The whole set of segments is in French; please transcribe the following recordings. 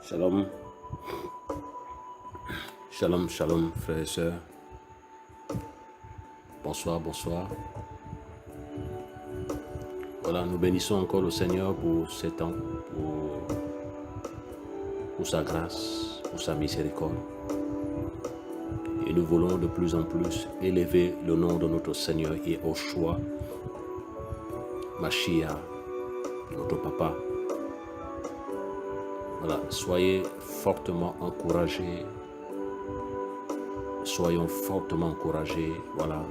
Shalom, shalom, shalom, frères et sœurs. Bonsoir, bonsoir. Voilà, nous bénissons encore le Seigneur pour ce temps, pour sa grâce, pour sa miséricorde. Et nous voulons de plus en plus élever le nom de notre Seigneur et Yahushua, Mashiach, notre Papa. Voilà, soyez fortement encouragés. Soyons fortement encouragés. Voilà,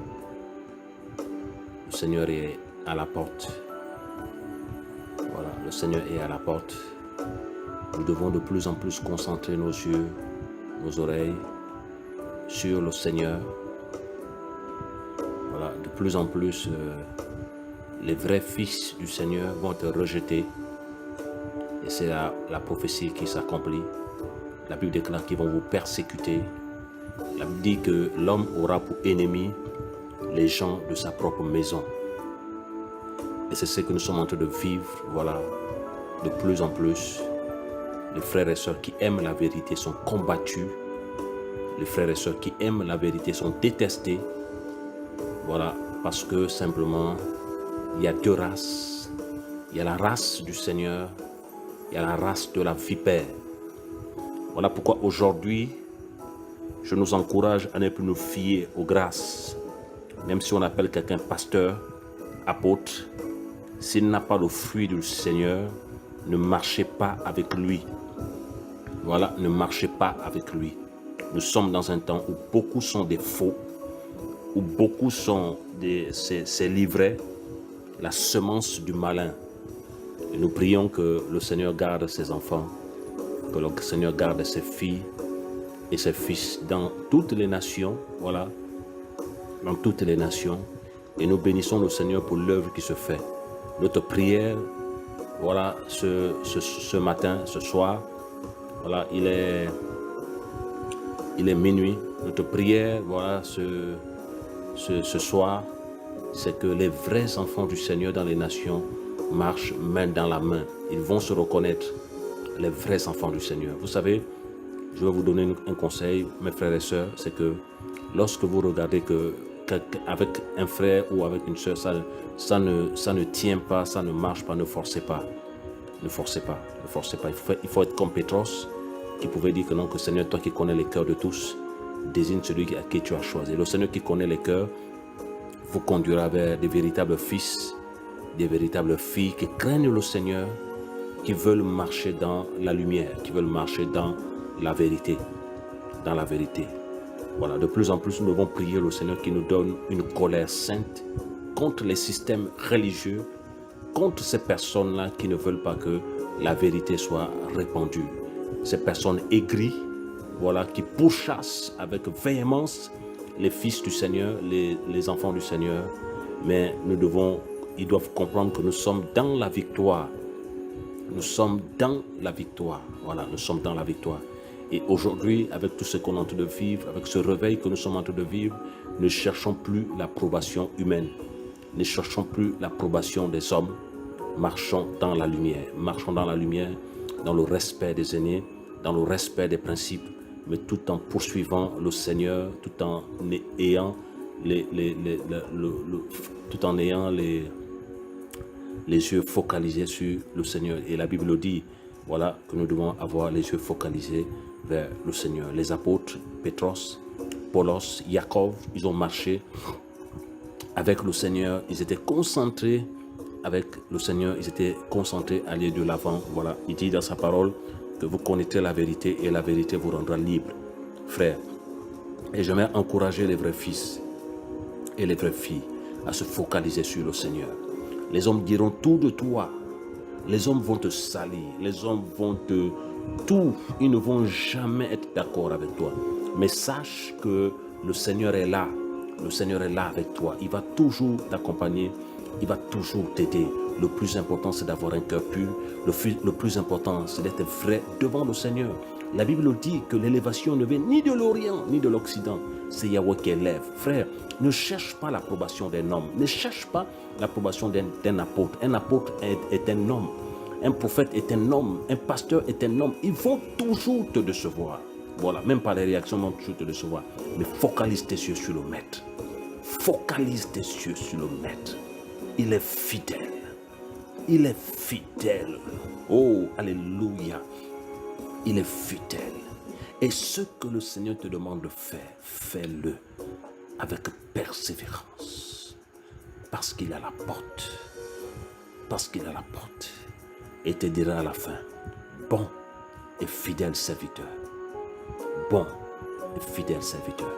le Seigneur est à la porte. Voilà, le Seigneur est à la porte. Nous devons de plus en plus concentrer nos yeux, nos oreilles sur le Seigneur. Voilà, de plus en plus, les vrais fils du Seigneur vont être rejetés. Et c'est la prophétie qui s'accomplit. La Bible déclare qu'ils vont vous persécuter. La Bible dit que l'homme aura pour ennemi les gens de sa propre maison. Et c'est ce que nous sommes en train de vivre. Voilà, de plus en plus, les frères et sœurs qui aiment la vérité sont combattus. Les frères et sœurs qui aiment la vérité sont détestés. Voilà, parce que simplement, il y a deux races. Il y a la race du Seigneur. Il y a la race de la vipère. Voilà pourquoi aujourd'hui, je nous encourage à ne plus nous fier aux grâces. Même si on appelle quelqu'un pasteur, apôtre, s'il n'a pas le fruit du Seigneur, ne marchez pas avec lui. Voilà, ne marchez pas avec lui. Nous sommes dans un temps où beaucoup sont des faux, où beaucoup sont ces livrets, la semence du malin. Et nous prions que le Seigneur garde ses enfants, que le Seigneur garde ses filles et ses fils dans toutes les nations, voilà, dans toutes les nations. Et nous bénissons le Seigneur pour l'œuvre qui se fait. Notre prière, voilà, ce matin, ce soir, voilà, il est minuit. Notre prière, voilà, ce soir, c'est que les vrais enfants du Seigneur dans les nations marchent main dans la main. Ils vont se reconnaître, les vrais enfants du Seigneur. Vous savez, je vais vous donner un conseil, mes frères et sœurs, c'est que lorsque vous regardez que avec un frère ou avec une sœur, ça ne tient pas, ça ne marche pas, ne forcez pas. Ne forcez pas, ne forcez pas. Il faut être comme Pétros, qui pouvait dire que non, que Seigneur, toi qui connais les cœurs de tous, désigne celui à qui tu as choisi. Le Seigneur qui connaît les cœurs vous conduira vers des véritables fils, des véritables filles qui craignent le Seigneur, qui veulent marcher dans la lumière, qui veulent marcher dans la vérité, dans la vérité. Voilà, de plus en plus, nous devons prier le Seigneur qui nous donne une colère sainte contre les systèmes religieux, contre ces personnes-là qui ne veulent pas que la vérité soit répandue. Ces personnes aigries, voilà, qui pourchassent avec véhémence les fils du Seigneur, les enfants du Seigneur. Mais ils doivent comprendre que nous sommes dans la victoire. Nous sommes dans la victoire. Voilà, nous sommes dans la victoire. Et aujourd'hui, avec tout ce qu'on est en train de vivre, avec ce réveil que nous sommes en train de vivre, ne cherchons plus l'approbation humaine. Ne cherchons plus l'approbation des hommes. Marchons dans la lumière. Marchons dans la lumière, dans le respect des aînés, dans le respect des principes, mais tout en poursuivant le Seigneur, tout en ayant les yeux focalisés sur le Seigneur. Et la Bible dit, voilà, que nous devons avoir les yeux focalisés vers le Seigneur. Les apôtres, Pétros, Paulos, Jacob, ils ont marché avec le Seigneur. Ils étaient concentrés avec le Seigneur. Ils étaient concentrés à aller de l'avant. Voilà, il dit dans sa parole que vous connaîtrez la vérité et la vérité vous rendra libre, frère. Et j'aimerais encourager les vrais fils et les vraies filles à se focaliser sur le Seigneur. Les hommes diront tout de toi. Les hommes vont te salir. Les hommes vont te... Tout. Ils ne vont jamais être d'accord avec toi. Mais sache que le Seigneur est là. Le Seigneur est là avec toi. Il va toujours t'accompagner. Il va toujours t'aider. Le plus important, c'est d'avoir un cœur pur. Le plus important, c'est d'être vrai devant le Seigneur. La Bible dit que l'élévation ne vient ni de l'Orient, ni de l'Occident. C'est Yahweh qui élève. Frère, ne cherche pas l'approbation d'un homme. Ne cherche pas l'approbation d'un apôtre. Un apôtre est un homme. Un prophète est un homme, un pasteur est un homme. Ils vont toujours te décevoir. Voilà, même par les réactions, ils vont toujours te décevoir. Mais focalise tes yeux sur le maître. Focalise tes yeux sur le maître. Il est fidèle. Il est fidèle. Oh, alléluia. Il est fidèle. Et ce que le Seigneur te demande de faire, fais-le avec persévérance. Parce qu'il a la porte. Parce qu'il a la porte. Et te dira à la fin, bon et fidèle serviteur. Bon et fidèle serviteur.